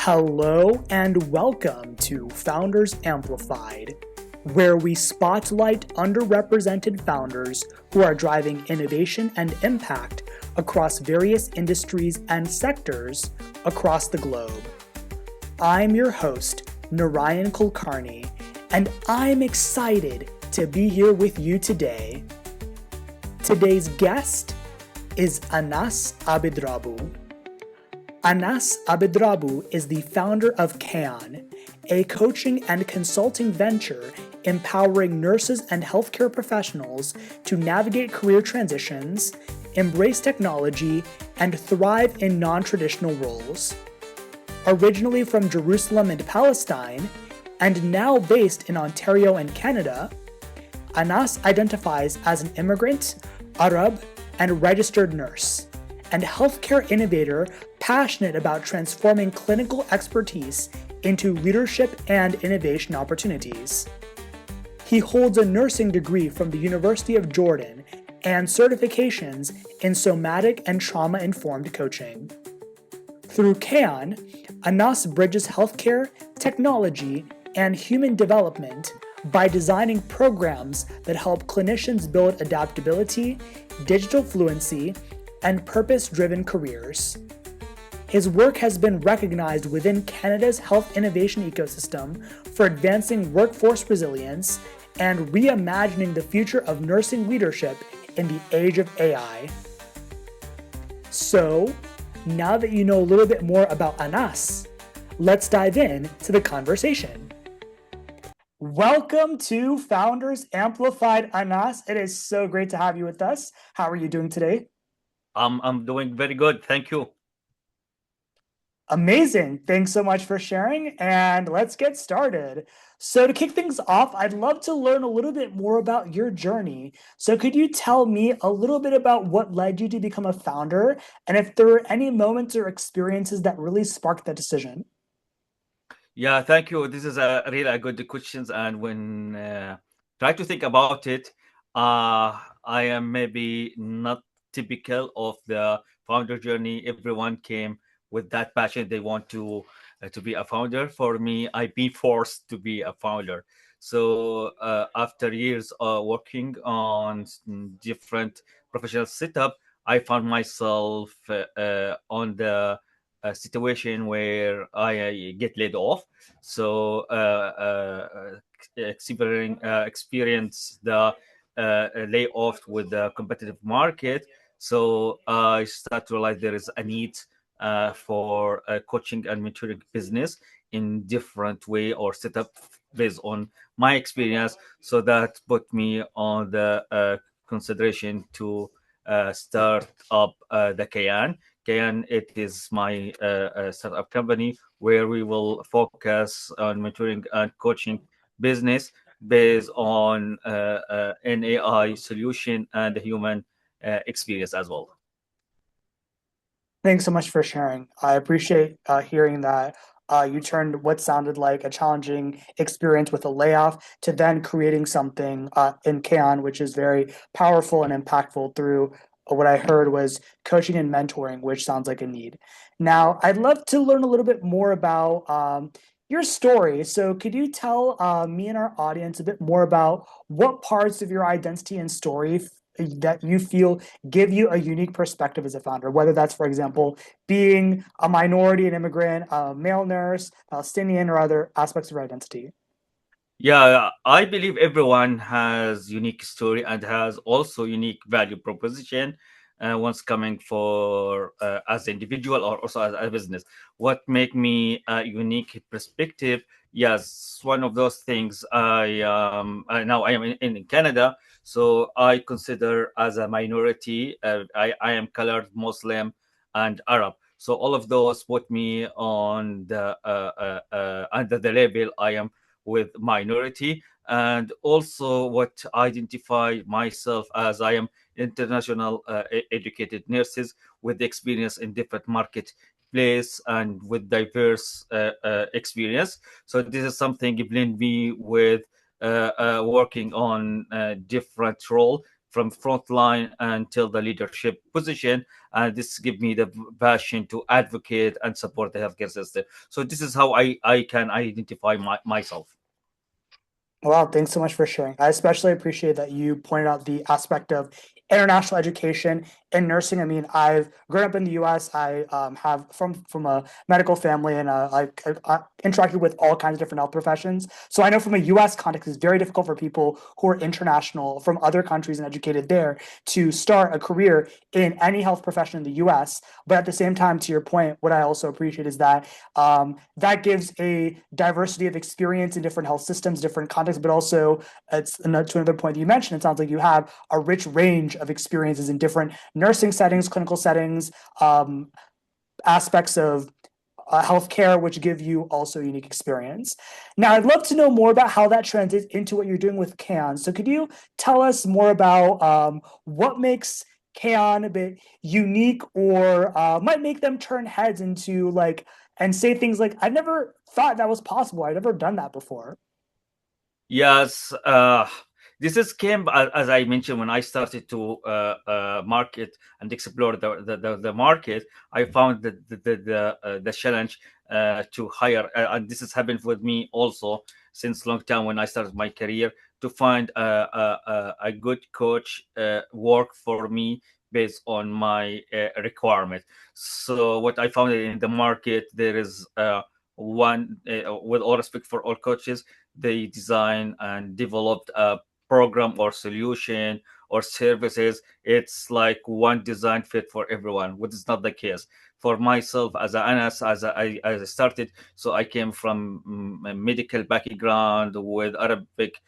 Hello and welcome to Founders Amplified, where we spotlight underrepresented founders who are driving innovation and impact across various industries and sectors across the globe. I'm your host, Narayan Kulkarni, and I'm excited to be here with you today. Today's guest is Anas Abidrabbu. Anas Abidrabbu is the founder of Kayan, a coaching and consulting venture empowering nurses and healthcare professionals to navigate career transitions, embrace technology, and thrive in non-traditional roles. Originally from Jerusalem and Palestine, and now based in Ontario and Canada, Anas identifies as an immigrant, Arab, and registered nurse, and healthcare innovator passionate about transforming clinical expertise into leadership and innovation opportunities. He holds a nursing degree from the University of Jordan and certifications in somatic and trauma-informed coaching. Through Kayan, Anas bridges healthcare, technology, and human development by designing programs that help clinicians build adaptability, digital fluency, and purpose-driven careers. His work has been recognized within Canada's health innovation ecosystem for advancing workforce resilience and reimagining the future of nursing leadership in the age of AI. So, now that you know a little bit more about Anas, let's dive in to the conversation. Welcome to Founders Amplified, Anas. It is so great to have you with us. How are you doing today? I'm doing very good. Thank you. Amazing. Thanks so much for sharing, and let's get started. So to kick things off, I'd love to learn a little bit more about your journey. So could you tell me a little bit about what led you to become a founder, and if there were any moments or experiences that really sparked that decision? Yeah, thank you. This is a really good questions, and when try to think about it, I am maybe not typical of the founder journey. Everyone came with that passion; they want to be a founder. For me, I've been forced to be a founder. So after years working on different professional setup, I found myself on the situation where I get laid off. So experience the layoff with the competitive market. So I start to realize there is a need for coaching and mentoring business in different way or setup based on my experience. So that put me on the consideration to start up the Kayan. Kayan, it is my startup company where we will focus on mentoring and coaching business based on an AI solution and the human experience as well. Thanks so much for sharing. I appreciate hearing that you turned what sounded like a challenging experience with a layoff to then creating something in Kayan, which is very powerful and impactful through what I heard was coaching and mentoring, which sounds like a need. Now, I'd love to learn a little bit more about your story. So could you tell me and our audience a bit more about what parts of your identity and story that you feel give you a unique perspective as a founder, whether that's, for example, being a minority, an immigrant, a male nurse, Palestinian, or other aspects of your identity? Yeah, I believe everyone has unique story and has also unique value proposition once coming for as an individual or also as a business. What make me a unique perspective? Yes, one of those things. Now I am in Canada, so I consider as a minority. I am colored Muslim and Arab. So all of those put me on the under the label I am with minority, and also what identify myself as I am international educated nurses with experience in different marketplace and with diverse experience. So this is something blend me with working on different role from frontline until the leadership position, and this give me the passion to advocate and support the healthcare system. So this is how I can identify myself. Well, thanks so much for sharing. I especially appreciate that you pointed out the aspect of international education in nursing. I mean, I've grown up in the U.S. I have from a medical family, and I interacted with all kinds of different health professions. So I know from a U.S. context, it's very difficult for people who are international from other countries and educated there to start a career in any health profession in the U.S. But at the same time, to your point, what I also appreciate is that that gives a diversity of experience in different health systems, different contexts, but also to another point that you mentioned, it sounds like you have a rich range of experiences in different nursing settings, clinical settings, aspects of healthcare, which give you also unique experience. Now, I'd love to know more about how that translates into what you're doing with Can. So could you tell us more about what makes Can a bit unique, or might make them turn heads into and say things like, I've never thought that was possible. I've never done that before. Yes, this is came as I mentioned when I started to market and explore the market. I found that the challenge to hire, and this has happened with me also since long time when I started my career, to find a good coach work for me based on my requirement. So what I found in the market, there is one, with all respect for all coaches, they design and developed a program or solution or services. It's like one design fit for everyone, which is not the case. For myself, as a Anas, as I started, so I came from a medical background with Arabic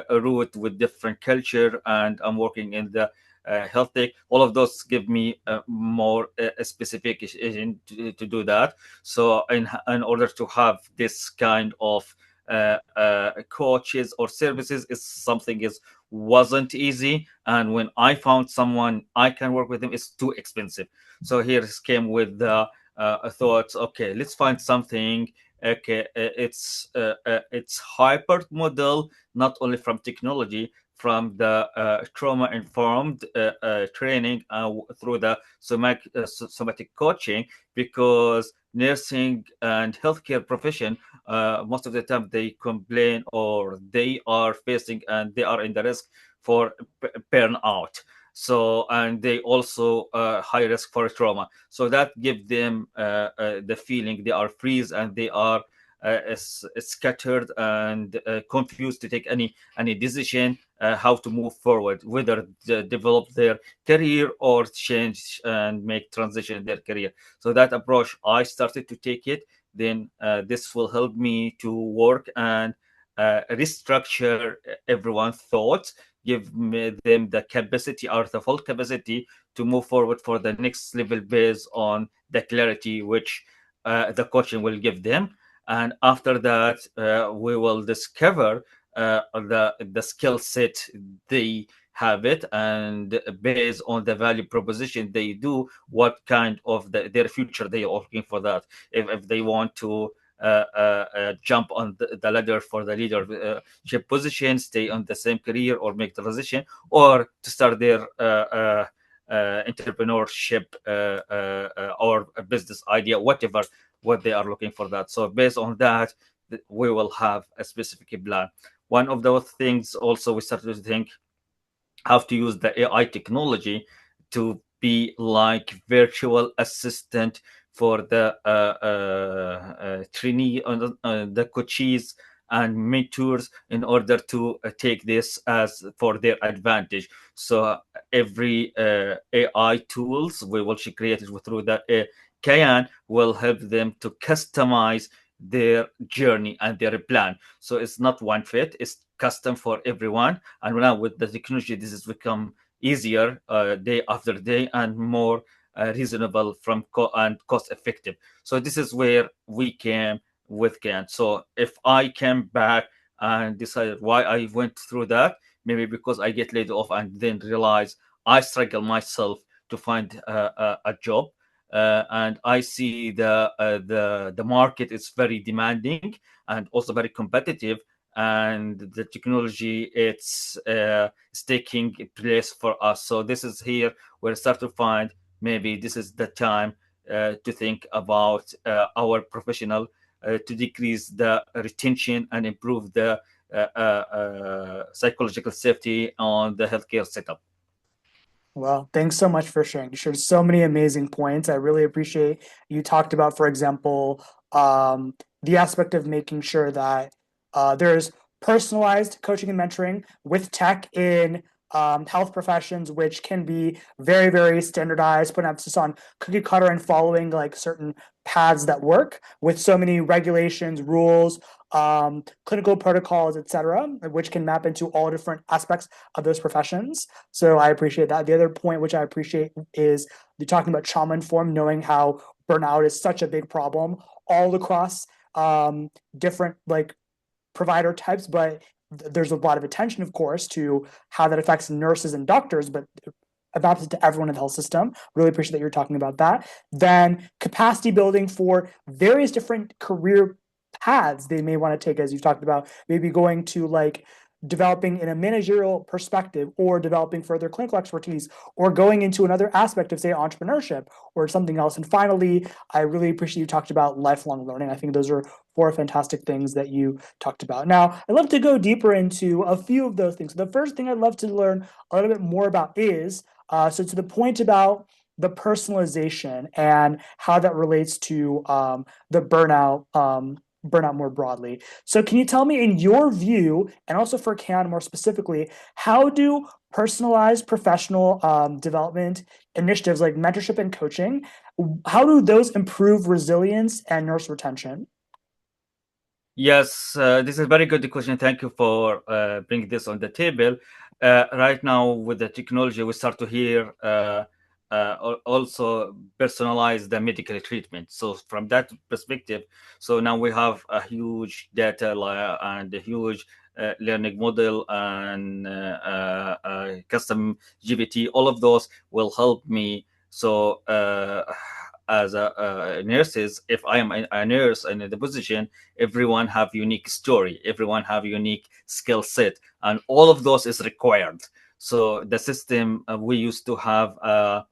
root, with different culture, and I'm working in the health tech. All of those give me more specification to do that. So in order to have this kind of coaches or services, is something is wasn't easy, and when I found someone I can work with them, it's too expensive. So here came with the thoughts, okay, let's find something. Okay, it's hybrid model, not only from technology, from the trauma informed training through the somatic coaching, because nursing and healthcare profession, most of the time they complain, or they are facing and they are in the risk for burnout. So, and they also high risk for trauma, so that give them the feeling they are freeze, and they are scattered and confused to take any decision how to move forward, whether develop their career or change and make transition in their career. So that approach I started to take it. Then this will help me to work and restructure everyone's thoughts, give them the capacity or the full capacity to move forward for the next level based on the clarity which the coaching will give them. And after that, we will discover the skill set they have it, and based on the value proposition they do, what kind of their future they are looking for. That if they want to jump on the ladder for the leadership position, stay on the same career, or make the transition, or to start their entrepreneurship or a business idea, whatever what they are looking for. That, so based on that, we will have a specific plan. One of those things also, we started to think how to use the AI technology to be like virtual assistant for the trainee, the coaches and mentors, in order to take this as for their advantage. So every AI tools we will create through the Kayan will help them to customize their journey and their plan. So it's not one fit, it's custom for everyone. And now with the technology, this has become easier day after day, and more reasonable from and cost effective. So this is where we came with Can. So if I came back and decided why I went through that, maybe because I get laid off and then realize I struggle myself to find a job. And I see the market is very demanding and also very competitive, and the technology it's taking place for us. So this is here where I start to find maybe this is the time to think about our professional to decrease the retention and improve the psychological safety on the healthcare setup. Well, thanks so much for sharing. You shared so many amazing points. I really appreciate you talked about, for example, the aspect of making sure that there's personalized coaching and mentoring with tech in health professions, which can be very, very standardized, put emphasis on cookie cutter and following like certain paths that work with so many regulations, rules, clinical protocols, etc., which can map into all different aspects of those professions. So I appreciate that. The other point which I appreciate is you're talking about trauma informed, knowing how burnout is such a big problem all across different like provider types, but there's a lot of attention, of course, to how that affects nurses and doctors, but adapted to everyone in the health system. Really appreciate that you're talking about that. Then capacity building for various different career paths they may want to take, as you've talked about, maybe going to like developing in a managerial perspective or developing further clinical expertise or going into another aspect of say entrepreneurship or something else. And finally, I really appreciate you talked about lifelong learning. I think those are four fantastic things that you talked about. Now, I'd love to go deeper into a few of those things. The first thing I'd love to learn a little bit more about is so to the point about the personalization and how that relates to the burnout more broadly. So can you tell me, in your view, and also for Can more specifically, how do personalized professional development initiatives like mentorship and coaching, how do those improve resilience and nurse retention? Yes, this is a very good question. Thank you for bringing this on the table. Right now, with the technology, we start to hear also personalize the medical treatment. So from that perspective, so now we have a huge data and a huge learning model and custom GPT. All of those will help me. So as a nurses, if I am a nurse and in the position, everyone have unique story, everyone have unique skill set, and all of those is required. So the system we used to have a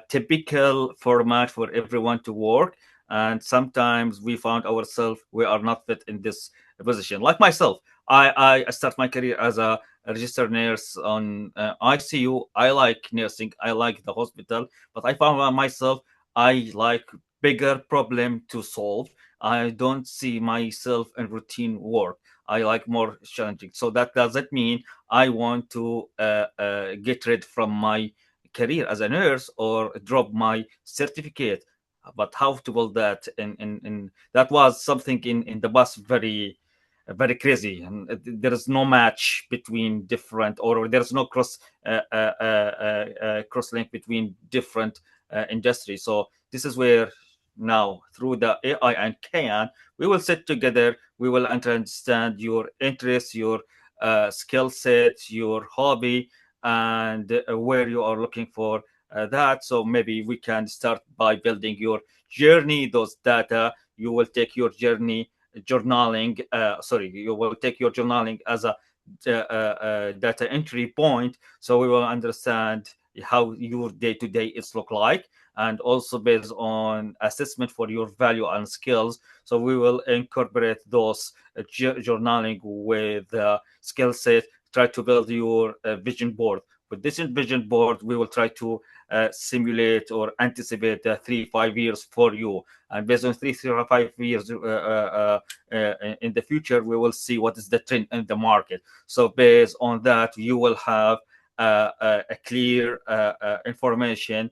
typical format for everyone to work, and sometimes we found ourselves we are not fit in this position. Like myself, I start my career as a registered nurse on ICU. I like nursing, I like the hospital, but I found myself I like bigger problem to solve. I don't see myself in routine work. I like more challenging. So that doesn't mean I want to get rid from my career as a nurse or drop my certificate. But how to build that? In that was something in the past very crazy, and there is no match between different, or there is no cross link between different industries. So this is where now through the AI and Can, we will sit together, we will understand your interests, your skill set, your hobby, and where you are looking for that. So maybe we can start by building your journey, those data. You will take your journey journaling, you will take your journaling as a data entry point. So we will understand how your day-to-day is look like, and also based on assessment for your value and skills. So we will incorporate those journaling with skill set, try to build your vision board. With this vision board, we will try to simulate or anticipate 3 5 years for you, and based on 3 5 years in the future, we will see what is the trend in the market. So based on that, you will have a clear information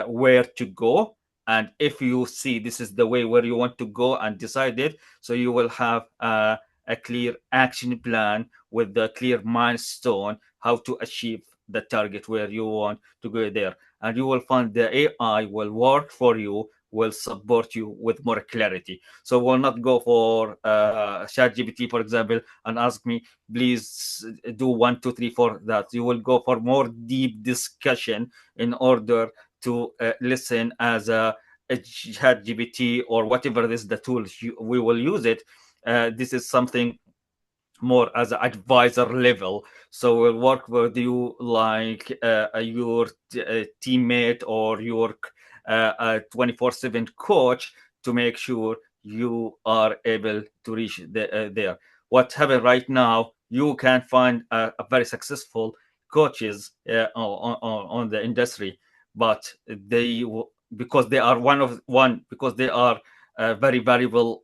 where to go. And if you see this is the way where you want to go and decide it, so you will have a clear action plan with the clear milestone how to achieve the target where you want to go there. And you will find the AI will work for you, will support you with more clarity. So we'll not go for ChatGPT, for example, and ask me, please do 1 2 3 4 that. You will go for more deep discussion in order to listen as a ChatGPT or whatever is the tool we will use it. This is something more as an advisor level. So we'll work with you like your teammate or your 24/7 coach to make sure you are able to reach there. What happened right now, you can find a very successful coaches on the industry, but they because they are because they are very valuable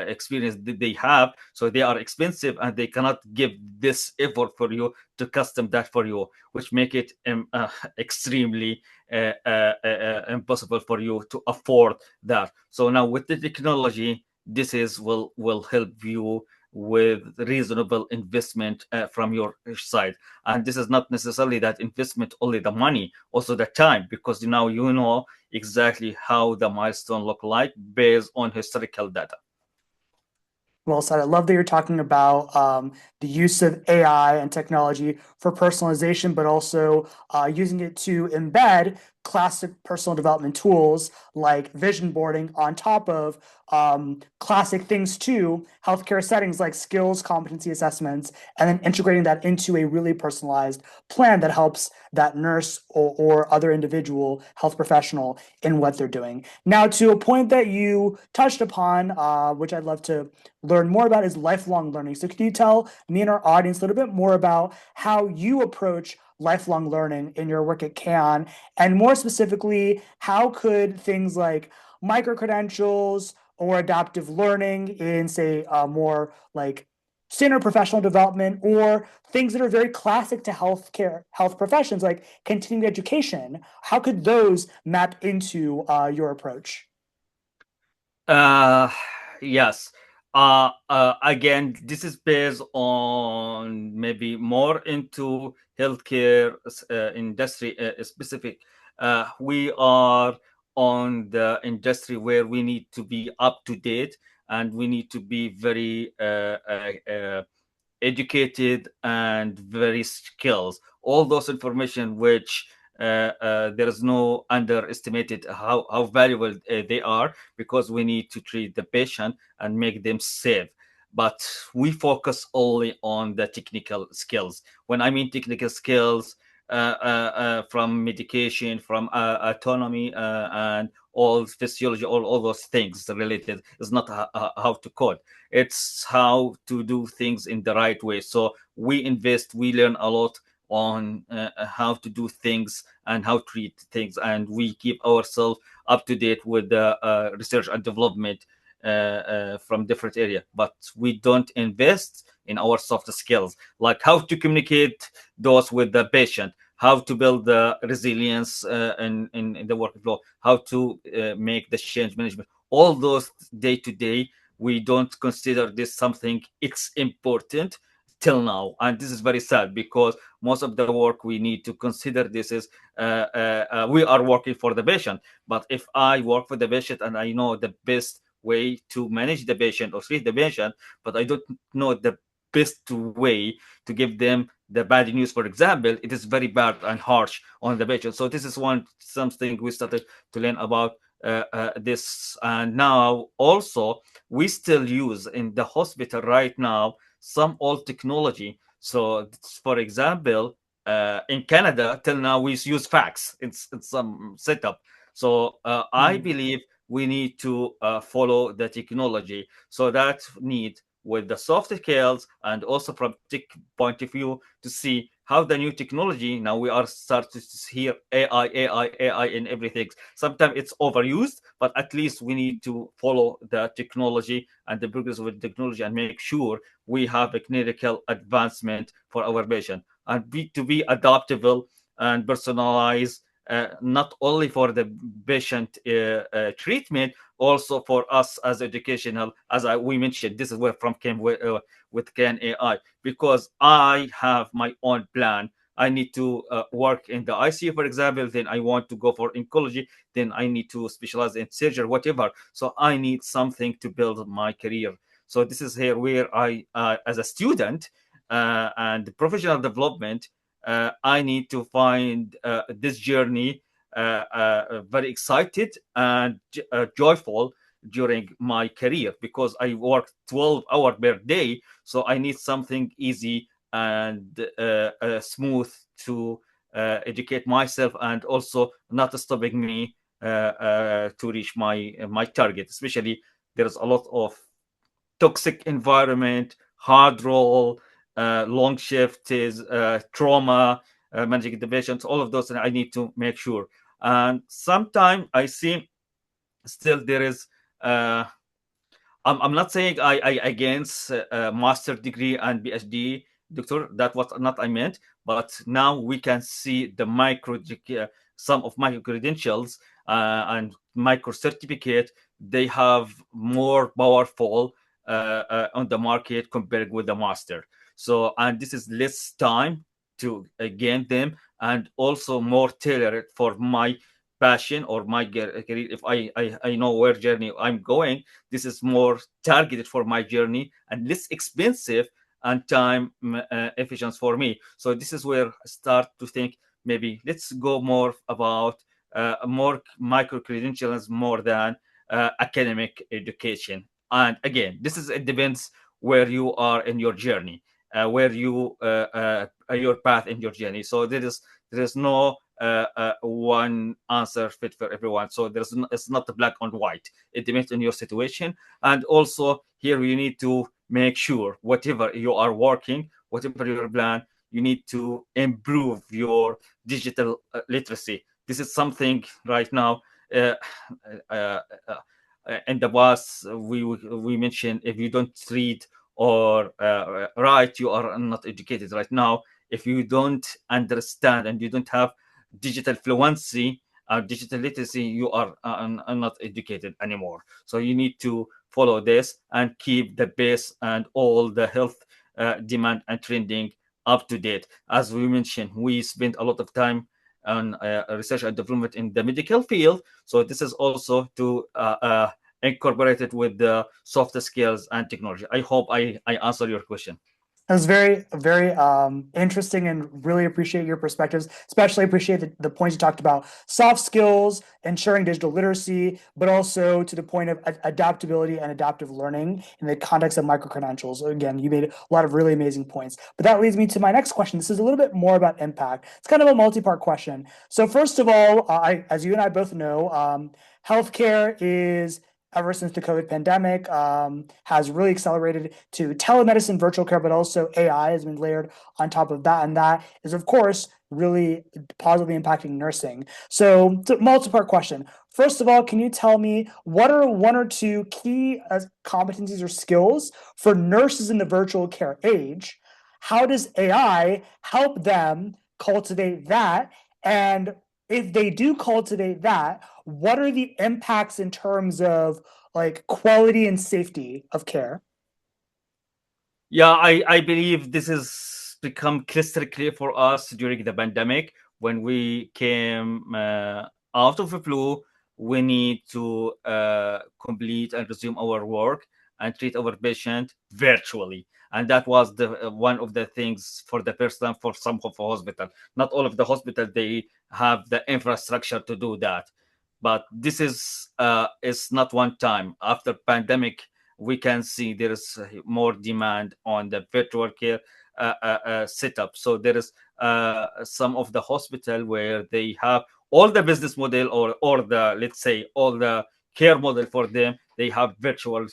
experience that they have, so they are expensive and they cannot give this effort for you to custom that for you, which make it extremely impossible for you to afford that. So now with the technology, this is will help you with reasonable investment from your side. And this is not necessarily that investment only the money, also the time, because now you know exactly how the milestone look like based on historical data. Well said. I love that you're talking about the use of AI and technology for personalization, but also using it to embed classic personal development tools like vision boarding on top of classic things too, healthcare settings like skills competency assessments, and then integrating that into a really personalized plan that helps that nurse or other individual health professional in what they're doing. Now, to a point that you touched upon, which I'd love to learn more about, is lifelong learning. So can you tell me and our audience a little bit more about how you approach lifelong learning in your work at Can, and more specifically, how could things like micro credentials or adaptive learning in, say, more like standard professional development, or things that are very classic to health professions like continuing education, how could those map into your approach? Uh, yes. Again, this is based on maybe more into healthcare industry specific. We are on the industry where we need to be up to date and we need to be very educated and very skills. All those information which there is no underestimated how valuable they are, because we need to treat the patient and make them safe. But we focus only on the technical skills. When I mean technical skills, from medication, from autonomy, and all physiology, all those things related, is not how to code. It's how to do things in the right way. So we learn a lot on how to do things and how to treat things, and we keep ourselves up to date with the research and development from different area. But we don't invest in our soft skills, like how to communicate those with the patient, how to build the resilience in the workflow, how to make the change management. All those day to day, we don't consider this something it's important till now, and this is very sad, because most of the work we need to consider this is we are working for the patient. But if I work for the patient and I know the best way to manage the patient or treat the patient, but I don't know the best way to give them the bad news, for example, it is very bad and harsh on the patient. So this is one something we started to learn about this. And now also we still use in the hospital right now some old technology. So for example, in Canada till now we use fax in some setup. So I Mm. believe we need to follow the technology, so that need with the soft skills and also from tech point of view to see how the new technology. Now we are starting to hear AI in everything. Sometimes it's overused, but at least we need to follow the technology and the progress of the technology and make sure we have a clinical advancement for our patient, and to be adaptable and personalized, not only for the patient treatment, also for us as educational. As we mentioned, this is where from came with Can AI, because I have my own plan. I need to work in the ICU, for example. Then I want to go for oncology. Then I need to specialize in surgery, whatever. So I need something to build my career. So this is here where I, as a student and professional development, I need to find this journey very excited and joyful, during my career, because I work 12 hours per day. So I need something easy and smooth to educate myself, and also not stopping me to reach my target. Especially there's a lot of toxic environment, hard role, long shift is trauma, managing the patients, all of those, and I need to make sure. And sometimes I see still there is uh, I'm not saying I against master degree and PhD, doctor. That was not I meant. But now we can see the some of micro credentials and micro certificate. They have more powerful on the market compared with the master. So, and this is less time to gain them, and also more tailored for my passion or my career. If I know where journey I'm going, this is more targeted for my journey and less expensive and time efficient for me. So this is where I start to think, maybe let's go more about more micro credentials more than academic education. And again, this is, it depends where you are in your journey, where you your path in your journey. So there is no one answer fit for everyone. So it's not black and white. It depends on your situation. And also here you need to make sure whatever you are working, whatever your plan, you need to improve your digital literacy. This is something right now. Uh, uh, in the past, we mentioned, if you don't read or write, you are not educated. Right now, if you don't understand and you don't have digital fluency, digital literacy, you are not educated anymore. So you need to follow this and keep the base and all the health demand and trending up to date. As we mentioned, we spend a lot of time on research and development in the medical field. So this is also to incorporate it with the soft skills and technology. I hope I answer your question. That was very, very interesting, and really appreciate your perspectives. Especially appreciate the points you talked about soft skills, ensuring digital literacy, but also to the point of adaptability and adaptive learning in the context of micro credentials. Again, you made a lot of really amazing points. But that leads me to my next question. This is a little bit more about impact. It's kind of a multi-part question. So first of all, as you and I both know, healthcare is, ever since the COVID pandemic, has really accelerated to telemedicine, virtual care, but also AI has been layered on top of that. And that is, of course, really positively impacting nursing. So, multi-part question. First of all, can you tell me what are one or two key competencies or skills for nurses in the virtual care age? How does AI help them cultivate that? And if they do cultivate that, what are the impacts in terms of like quality and safety of care? Yeah, I believe this has become crystal clear for us during the pandemic when we came out of the flu. We need to complete and resume our work and treat our patient virtually. And that was the one of the things for the first time for some of the hospital. Not all of the hospital they have the infrastructure to do that. But this is not one time. After pandemic, we can see there is more demand on the virtual care setup. So there is some of the hospital where they have all the business model, or the, let's say, all the care model for them. They have virtual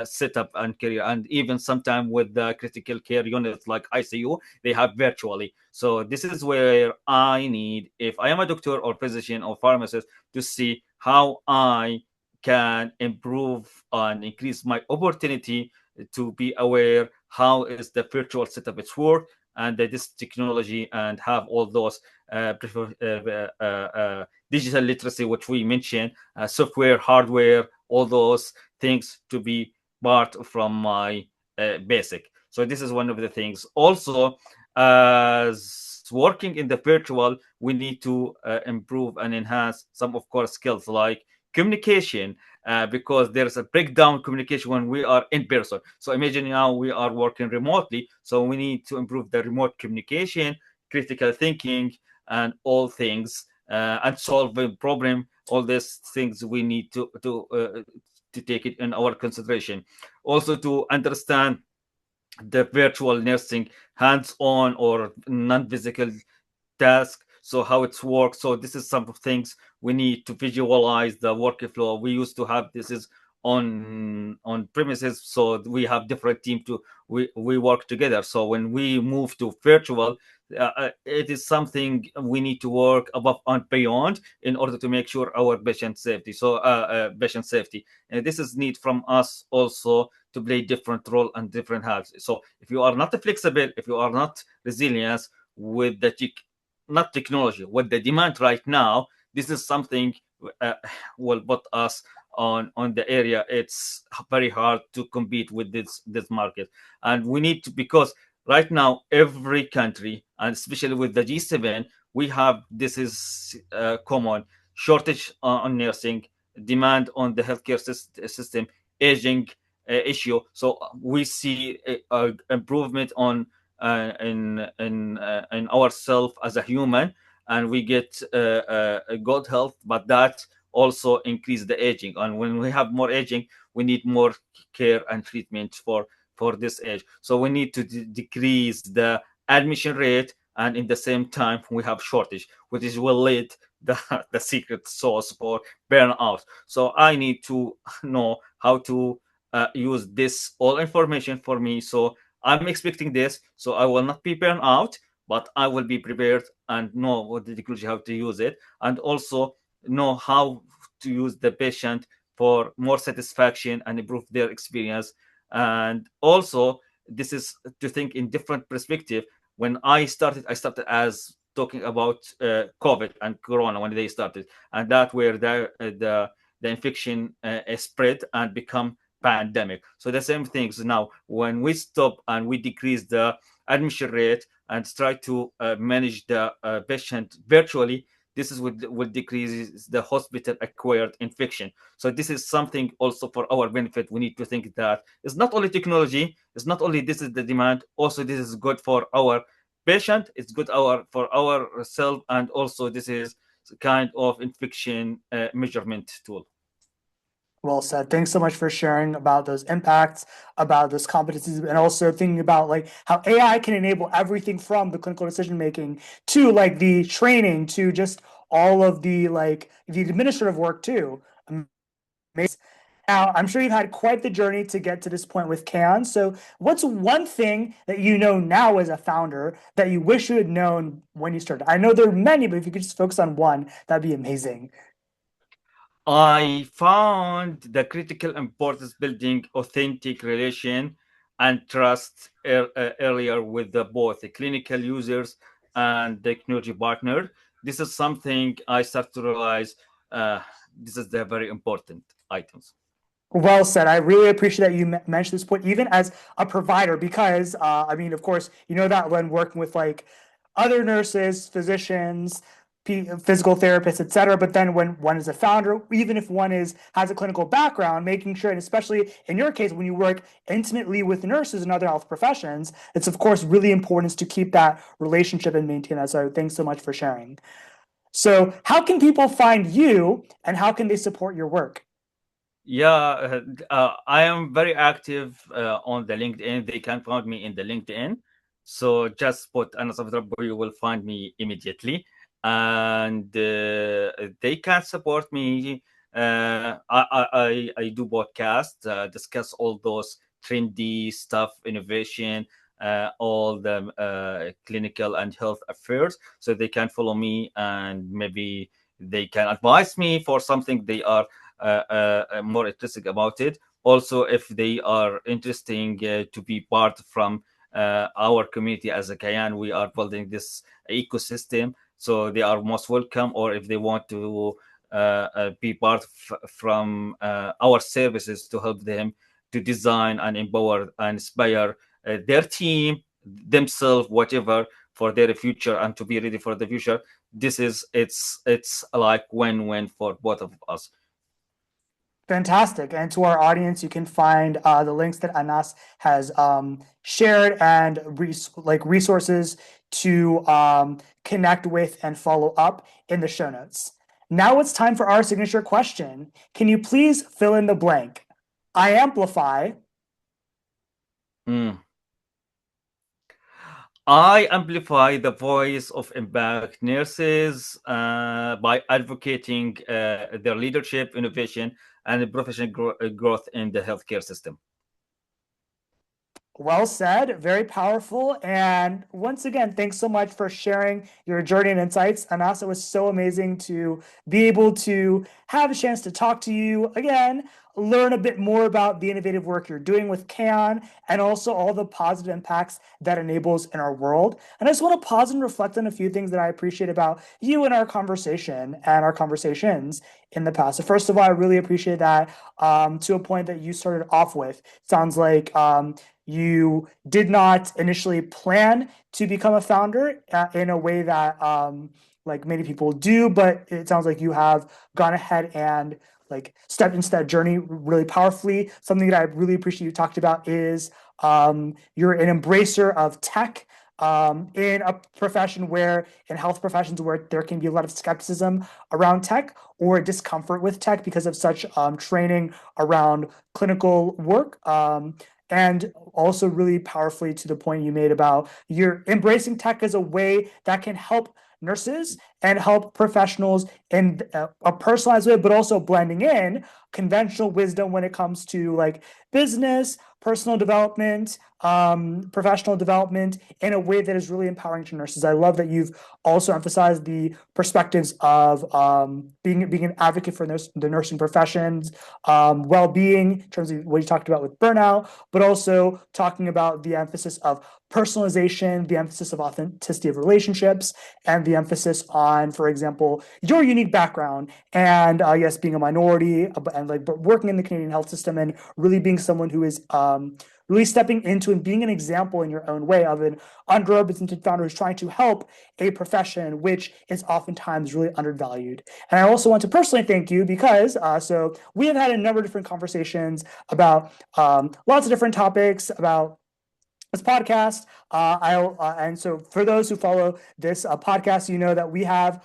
setup and career, and even sometimes with the critical care units like ICU, they have virtually. So this is where I need, if I am a doctor or physician or pharmacist, to see how I can improve and increase my opportunity to be aware how is the virtual setup its work, and this technology, and have all those digital literacy which we mentioned, software, hardware, all those things to be part from my basic. So this is one of the things. Also, as working in the virtual, we need to improve and enhance some of core skills like communication, because there's a breakdown communication when we are in person. So imagine now we are working remotely, so we need to improve the remote communication, critical thinking, and all things, and solving problem. All these things we need to to take it in our consideration. Also to understand the virtual nursing hands-on or non-physical task, so how it's works. So this is some things we need to visualize the workflow. We used to have this is on premises, so we have different team to we work together. So when we move to virtual, it is something we need to work above and beyond in order to make sure our patient safety. So patient safety, and this is need from us also to play different role and different hats. So if you are not flexible, if you are not resilient with the not technology, with the demand right now, this is something uh, will put us on the area. It's very hard to compete with this market, and we need to, because right now every country, and especially with the G7, we have this is common shortage on nursing, demand on the healthcare system, aging issue. So we see improvement on in ourselves as a human, and we get a good health, but that also increase the aging. And when we have more aging, we need more care and treatment for this age. So we need to decrease the admission rate, and in the same time we have shortage, which is will lead the the secret sauce for burnout. So I need to know how to use this all information for me. So I'm expecting this, so I will not be burned out, but I will be prepared and know what the technology, how to use it, and also know how to use the patient for more satisfaction and improve their experience. And also, this is to think in different perspective. When I started as talking about COVID and Corona when they started, and that where the infection spread and become pandemic. So the same things now. When we stop and we decrease the admission rate and try to manage the patient virtually, this is will decrease the hospital acquired infection. So this is something also for our benefit. We need to think that it's not only technology, it's not only this is the demand, also this is good for our patient, it's good for our self, and also this is kind of infection measurement tool. Well said. Thanks so much for sharing about those impacts, about those competencies, and also thinking about like how AI can enable everything from the clinical decision making to like the training to just all of the like the administrative work too. Amazing. Now, I'm sure you've had quite the journey to get to this point with Can. So, what's one thing that you know now as a founder that you wish you had known when you started? I know there are many, but if you could just focus on one, that'd be amazing. I found the critical importance building authentic relation and trust earlier with both the clinical users and the technology partner. This is something I start to realize. This is the very important items. Well said. I really appreciate that you mentioned this point, even as a provider, because I mean, of course, you know that when working with like other nurses, physicians, physical therapists, etc. But then when one is a founder, even if one is has a clinical background, making sure, and especially in your case, when you work intimately with nurses and other health professions, it's of course really important to keep that relationship and maintain that. So thanks so much for sharing. So, how can people find you, and how can they support your work? Yeah, I am very active on the LinkedIn. They can find me in the LinkedIn. So just put Anas Abidrabbu, you will find me immediately. And they can support me. I do podcasts, discuss all those trendy stuff, innovation, all the clinical and health affairs. So they can follow me, and maybe they can advise me for something they are more interested about it. Also, if they are interesting to be part from our community as a Kayan, we are building this ecosystem. So they are most welcome. Or if they want to be part from our services to help them to design and empower and inspire their team, themselves, whatever, for their future and to be ready for the future. This is it's like win-win for both of us. Fantastic. And to our audience, you can find the links that Anas has shared and like resources to connect with and follow up in the show notes. Now it's time for our signature question. Can you please fill in the blank? I amplify. I amplify the voice of impact nurses by advocating their leadership, innovation, and professional growth in the healthcare system. Well said, very powerful. And once again, thanks so much for sharing your journey and insights. Anas, it was so amazing to be able to have a chance to talk to you again, learn a bit more about the innovative work you're doing with Can, and also all the positive impacts that enables in our world. And I just want to pause and reflect on a few things that I appreciate about you and our conversation and our conversations in the past. So first of all, I really appreciate that to a point that you started off with. Sounds like you did not initially plan to become a founder in a way that like many people do, but it sounds like you have gone ahead and like stepped into that journey really powerfully. Something that I really appreciate you talked about is you're an embracer of tech in a profession where, in health professions where there can be a lot of skepticism around tech or discomfort with tech because of such training around clinical work. And also really powerfully to the point you made about you're embracing tech as a way that can help nurses and help professionals in a personalized way, but also blending in conventional wisdom when it comes to like business, personal development, professional development in a way that is really empowering to nurses. I love that you've also emphasized the perspectives of being an advocate for the nursing professions, well-being in terms of what you talked about with burnout, but also talking about the emphasis of personalization, the emphasis of authenticity of relationships, and the emphasis on, for example, your unique background and yes, being a minority and like working in the Canadian health system and really being someone who is really stepping into and being an example in your own way of an underrepresented founder who's trying to help a profession which is oftentimes really undervalued. And I also want to personally thank you because so we have had a number of different conversations about lots of different topics about this podcast. And so for those who follow this podcast, you know that we have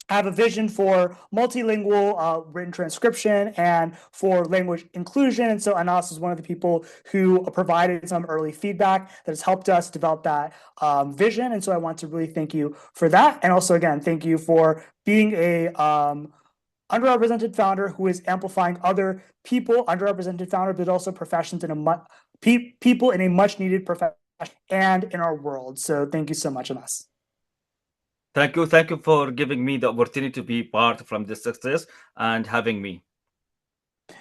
a vision for multilingual written transcription and for language inclusion. And so Anas is one of the people who provided some early feedback that has helped us develop that vision. And so I want to really thank you for that. And also, again, thank you for being a underrepresented founder who is amplifying other people, underrepresented founder, but also professions in people in a much needed profession and in our world. So thank you so much, Anas. Thank you for giving me the opportunity to be part from this success and having me.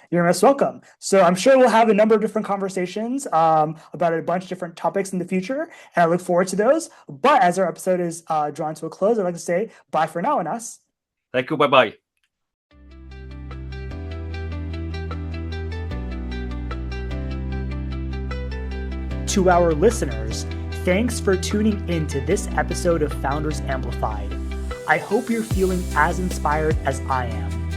You're most welcome. So I'm sure we'll have a number of different conversations about a bunch of different topics in the future, and I look forward to those. But as our episode is drawn to a close, I'd like to say bye for now, Anas. Thank you. Bye-bye. To our listeners, thanks for tuning in to this episode of Founders Amplified. I hope you're feeling as inspired as I am.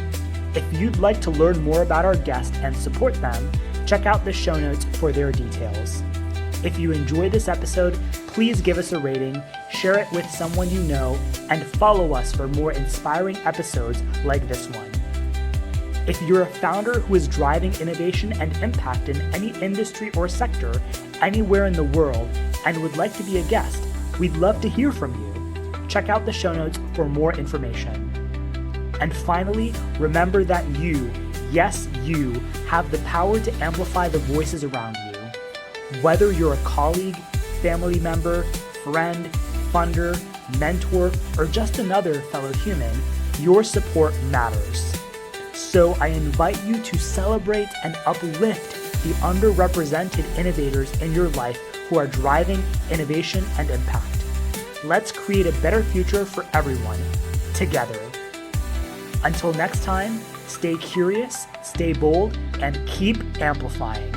If you'd like to learn more about our guest and support them, check out the show notes for their details. If you enjoyed this episode, please give us a rating, share it with someone you know, and follow us for more inspiring episodes like this one. If you're a founder who is driving innovation and impact in any industry or sector anywhere in the world and would like to be a guest, we'd love to hear from you. Check out the show notes for more information. And finally, remember that you, yes, you, have the power to amplify the voices around you. Whether you're a colleague, family member, friend, funder, mentor, or just another fellow human, your support matters. So I invite you to celebrate and uplift the underrepresented innovators in your life who are driving innovation and impact. Let's create a better future for everyone, together. Until next time, stay curious, stay bold, and keep amplifying.